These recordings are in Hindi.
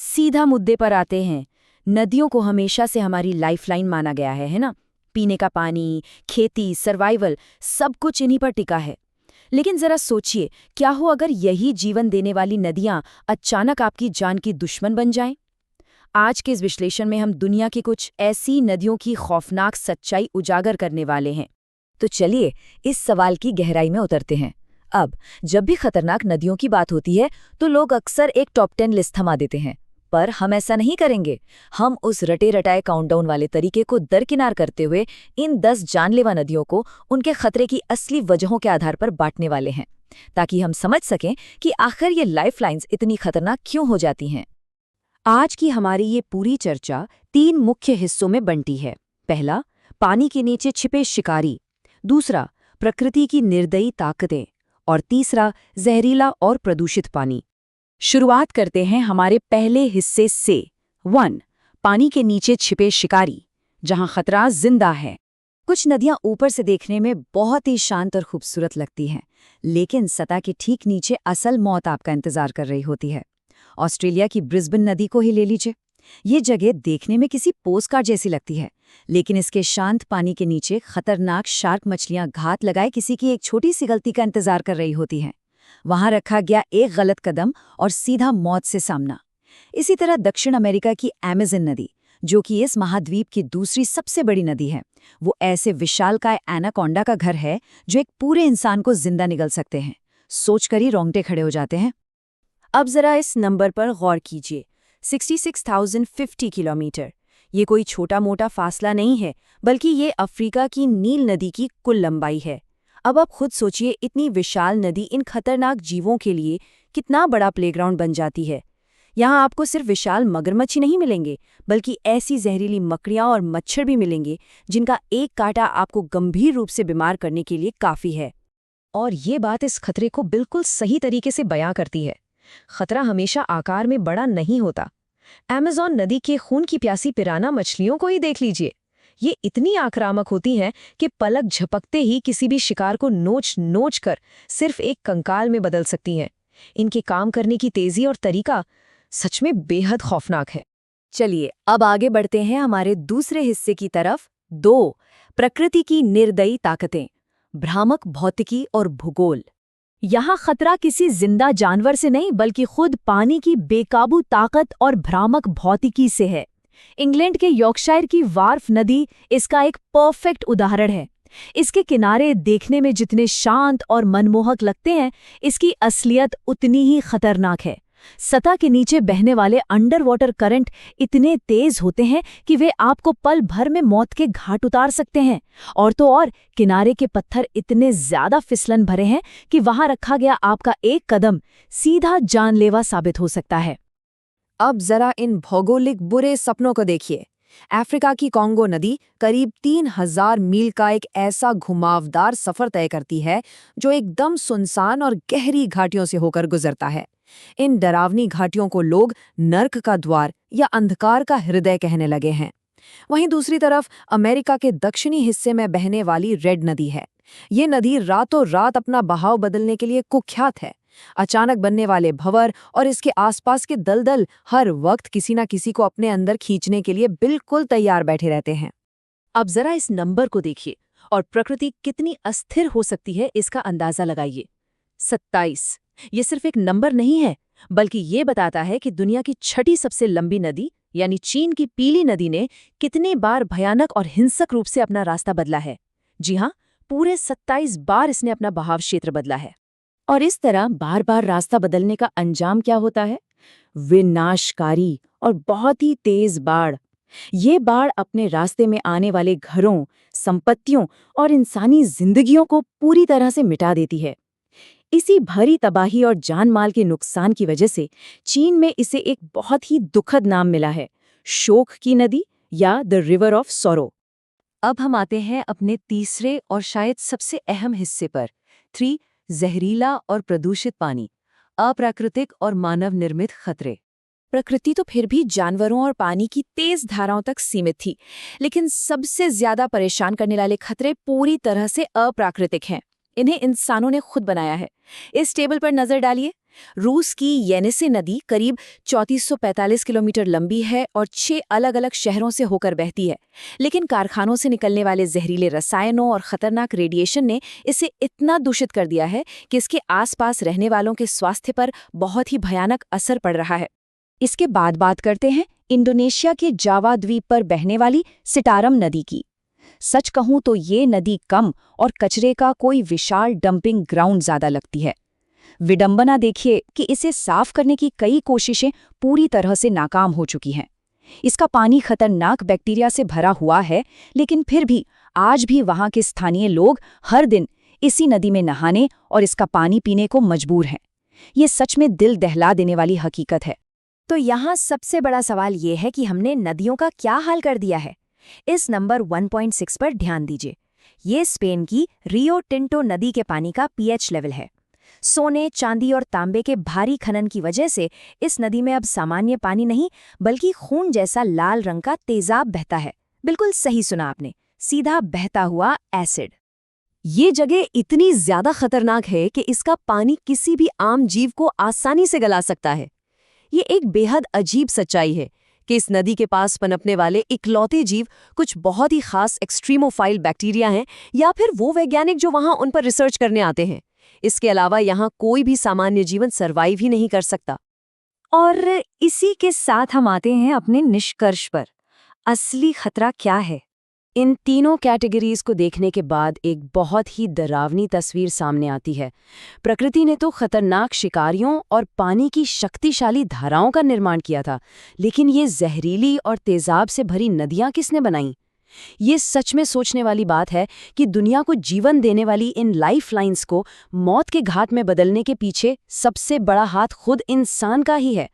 सीधा मुद्दे पर आते हैं। नदियों को हमेशा से हमारी लाइफलाइन माना गया है ना? पीने का पानी, खेती, सर्वाइवल, सब कुछ इन्हीं पर टिका है। लेकिन जरा सोचिए, क्या हो अगर यही जीवन देने वाली नदियां अचानक आपकी जान की दुश्मन बन जाएं? आज के इस विश्लेषण में हम दुनिया की कुछ ऐसी नदियों की खौफनाक सच्चाई उजागर करने वाले हैं। तो चलिए इस सवाल की गहराई में उतरते हैं। अब जब भी खतरनाक नदियों की बात होती है तो लोग अक्सर एक टॉप 10 लिस्ट थमा देते हैं, पर हम ऐसा नहीं करेंगे। हम उस रटे रटाए काउंटडाउन वाले तरीके को दरकिनार करते हुए इन 10 जानलेवा नदियों को उनके खतरे की असली वजहों के आधार पर बांटने वाले हैं, ताकि हम समझ सकें कि आखिर ये लाइफलाइंस इतनी खतरनाक क्यों हो जाती हैं। आज की हमारी ये पूरी चर्चा 3 मुख्य हिस्सों में बंटी है। पहला, पानी के नीचे छिपे शिकारी। दूसरा, प्रकृति की निर्दयी ताकतें। और तीसरा, जहरीला और प्रदूषित पानी। शुरुआत करते हैं हमारे पहले हिस्से से। 1. पानी के नीचे छिपे शिकारी, जहां खतरा जिंदा है। कुछ नदियां ऊपर से देखने में बहुत ही शांत और खूबसूरत लगती हैं, लेकिन सतह के ठीक नीचे असल मौत आपका इंतजार कर रही होती है। ऑस्ट्रेलिया की ब्रिस्बेन नदी को ही ले लीजिए। ये जगह देखने में किसी पोस्टकार्ड जैसी लगती है, लेकिन इसके शांत पानी के नीचे खतरनाक शार्क मछलियां घात लगाए किसी की एक छोटी सी गलती का इंतजार कर रही होती हैं। वहां रखा गया एक गलत कदम और सीधा मौत से सामना। इसी तरह दक्षिण अमेरिका की अमेज़न नदी, जो कि इस महाद्वीप की दूसरी सबसे बड़ी नदी है, वो ऐसे विशालकाय एनाकोंडा का घर है जो एक पूरे इंसान को जिंदा निगल सकते हैं। सोचकर ही रोंगटे खड़े हो जाते हैं। अब जरा इस नंबर पर गौर कीजिए, 66,050 किलोमीटर। ये कोई छोटा मोटा फासला नहीं है, बल्कि ये अफ्रीका की नील नदी की कुल लंबाई है। अब आप खुद सोचिए, इतनी विशाल नदी इन खतरनाक जीवों के लिए कितना बड़ा प्लेग्राउंड बन जाती है। यहाँ आपको सिर्फ विशाल मगरमच्छ ही नहीं मिलेंगे, बल्कि ऐसी जहरीली मकड़ियाँ और मच्छर भी मिलेंगे जिनका एक कांटा आपको गंभीर रूप से बीमार करने के लिए काफ़ी है। और ये बात इस खतरे को बिल्कुल सही तरीके से बयां करती है। खतरा हमेशा आकार में बड़ा नहीं होता। अमेज़न नदी के खून की प्यासी पिराना मछलियों को ही देख लीजिए। ये इतनी आक्रामक होती हैं कि पलक झपकते ही किसी भी शिकार को नोच नोच कर सिर्फ एक कंकाल में बदल सकती हैं। इनके काम करने की तेजी और तरीका सच में बेहद खौफनाक है। चलिए अब आगे बढ़ते हैं हमारे दूसरे हिस्से की तरफ। 2. प्रकृति की निर्दयी ताकतें, भ्रामक भौतिकी और भूगोल। यहाँ खतरा किसी जिंदा जानवर से नहीं, बल्कि खुद पानी की बेकाबू ताकत और भ्रामक भौतिकी से है। इंग्लैंड के यॉर्कशायर की वार्फ नदी इसका एक परफेक्ट उदाहरण है। इसके किनारे देखने में जितने शांत और मनमोहक लगते हैं, इसकी असलियत उतनी ही खतरनाक है। सतह के नीचे बहने वाले अंडर वाटर करंट इतने तेज होते हैं कि वे आपको पल भर में मौत के घाट उतार सकते हैं। और तो और किनारे के पत्थर इतने ज्यादा फिसलन भरे हैं कि वहां रखा गया आपका एक कदम सीधा जानलेवा साबित हो सकता है। अब जरा इन भौगोलिक बुरे सपनों को देखिए। अफ्रीका की कॉन्गो नदी करीब 3000 मील का एक ऐसा घुमावदार सफर तय करती है जो एकदम सुनसान और गहरी घाटियों से होकर गुजरता है। इन डरावनी घाटियों को लोग नर्क का द्वार या अंधकार का हृदय कहने लगे हैं। वहीं दूसरी तरफ अमेरिका के दक्षिणी हिस्से में बहने वाली रेड नदी है। ये नदी रातों रात अपना बहाव बदलने के लिए कुख्यात है। अचानक बनने वाले भंवर और इसके आसपास के दलदल हर वक्त किसी न किसी को अपने अंदर खींचने के लिए बिल्कुल तैयार बैठे रहते हैं। अब जरा इस नंबर को देखिए और प्रकृति कितनी अस्थिर हो सकती है इसका अंदाजा लगाइए। 27। ये सिर्फ एक नंबर नहीं है, बल्कि ये बताता है कि दुनिया की छठी सबसे लंबी नदी यानी चीन की पीली नदी ने कितने बार भयानक और हिंसक रूप से अपना रास्ता बदला है। जी हाँ, पूरे 27 बार इसने अपना बहाव क्षेत्र बदला है। और इस तरह बार बार रास्ता बदलने का अंजाम क्या होता है? विनाशकारी और बहुत ही तेज बाढ़। ये बाढ़ अपने रास्ते में आने वाले घरों, संपत्तियों और इंसानी जिंदगियों को पूरी तरह से मिटा देती है। इसी भरी तबाही और जानमाल के नुकसान की वजह से चीन में इसे एक बहुत ही दुखद नाम मिला है, शोक की नदी या द रिवर ऑफ सॉरो। अब हम आते हैं अपने तीसरे और शायद सबसे अहम हिस्से पर। 3. जहरीला और प्रदूषित पानी, अप्राकृतिक और मानव निर्मित खतरे। प्रकृति तो फिर भी जानवरों और पानी की तेज धाराओं तक सीमित थी, लेकिन सबसे ज्यादा परेशान करने वाले खतरे पूरी तरह से अप्राकृतिक हैं। इन्हें इंसानों ने खुद बनाया है। इस टेबल पर नजर डालिए। रूस की येनिसे नदी करीब 3445 किलोमीटर लंबी है और 6 अलग-अलग शहरों से होकर बहती है। लेकिन कारखानों से निकलने वाले जहरीले रसायनों और खतरनाक रेडिएशन ने इसे इतना दूषित कर दिया है कि इसके आसपास रहने वालों के स्वास्थ्य पर बहुत ही भयानक असर पड़ रहा है। इसके बाद बात करते हैं इंडोनेशिया के जावा द्वीप पर बहने वाली सिटारम नदी की। सच कहूं तो ये नदी कम और कचरे का कोई विशाल डंपिंग ग्राउंड ज्यादा लगती है। विडंबना देखिए कि इसे साफ करने की कई कोशिशें पूरी तरह से नाकाम हो चुकी हैं। इसका पानी खतरनाक बैक्टीरिया से भरा हुआ है, लेकिन फिर भी आज भी वहां के स्थानीय लोग हर दिन इसी नदी में नहाने और इसका पानी पीने को मजबूर हैं। ये सच में दिल दहला देने वाली हकीकत है। तो यहाँ सबसे बड़ा सवाल ये है कि हमने नदियों का क्या हाल कर दिया है। इस नंबर 1.6 पर ध्यान दीजिए। ये स्पेन की रियो टिंटो नदी के पानी का पीएच लेवल है। सोने, चांदी और तांबे के भारी खनन की वजह से इस नदी में अब सामान्य पानी नहीं बल्कि खून जैसा लाल रंग का तेजाब बहता है। बिल्कुल सही सुना आपने, सीधा बहता हुआ एसिड। ये जगह इतनी ज्यादा खतरनाक है कि इसका पानी किसी भी आम जीव को आसानी से गला सकता है। ये एक बेहद अजीब सच्चाई है कि इस नदी के पास पनपने वाले इकलौते जीव कुछ बहुत ही खास एक्सट्रीमोफाइल बैक्टीरिया हैं या फिर वो वैज्ञानिक जो वहां उन पर रिसर्च करने आते हैं। इसके अलावा यहाँ कोई भी सामान्य जीवन सर्वाइव ही नहीं कर सकता। और इसी के साथ हम आते हैं अपने निष्कर्ष पर। असली खतरा क्या है? इन तीनों कैटेगरीज को देखने के बाद एक बहुत ही डरावनी तस्वीर सामने आती है। प्रकृति ने तो खतरनाक शिकारियों और पानी की शक्तिशाली धाराओं का निर्माण किया था, लेकिन ये जहरीली और तेजाब से भरी नदियां किसने बनाई? ये सच में सोचने वाली बात है कि दुनिया को जीवन देने वाली इन लाइफ लाइन्स को मौत के घाट में बदलने के पीछे सबसे बड़ा हाथ खुद इंसान का ही है।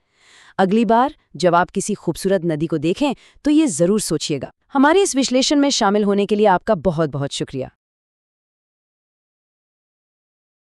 अगली बार जब आप किसी खूबसूरत नदी को देखें तो ये जरूर सोचिएगा। हमारे इस विश्लेषण में शामिल होने के लिए आपका बहुत बहुत शुक्रिया।